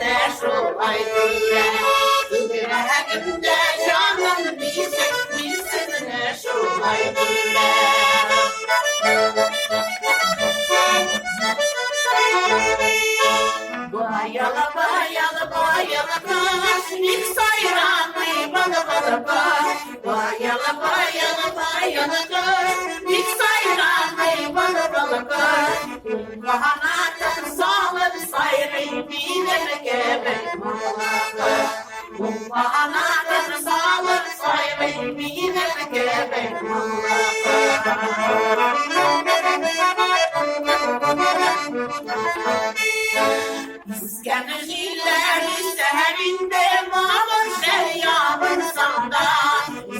de şolay yüreğimde canım bilsin de şolay Bayalı bayalı bayalı kaş, ilk sayranı balı balı kaş. Bayalı bayalı bayalı kaş, ilk sayranı balı balı kaş. Kahanatın sağlık sayrı bilir gebek malaka. Kahanatın sağlık sayrı bilir gebek malaka. İskenderciler seherinde malın şeryabın sanda.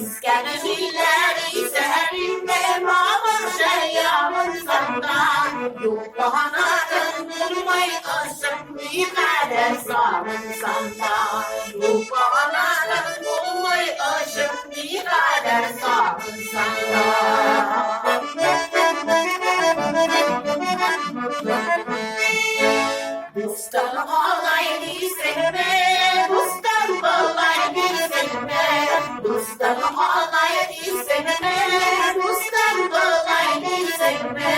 İskenderciler seherinde malın şeryabın sanda. Yok bahanarın durmayı ışık bir kader sağın sanda. Yok bahanarın durmayı ışık bir kader sağın sanda. Dostum olaydı sevme, dostum olaydı sevme, dostum olaydı sevme, dostum olaydı sevme.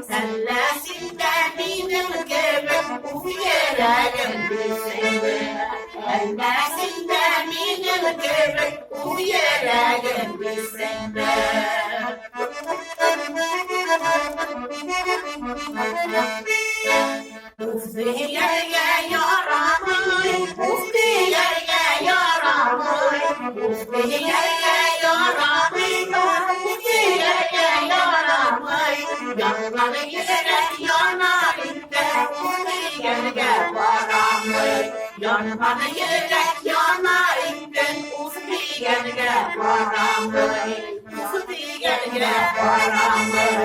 Ellesinden benim gibi uf yüreğim bir sevme. Ellesinden benim gibi uf yüreğim bir sevme. Ufdiyeye yaramay, ufdiyeye yaramay, ufdiyeye yaramay, ufdiyeye yaramay. Yanları yürek yanarında, ufdiyeye varamay. Yanları yürek yanarında, ufdiyeye varamay. Ufdiyeye varamay.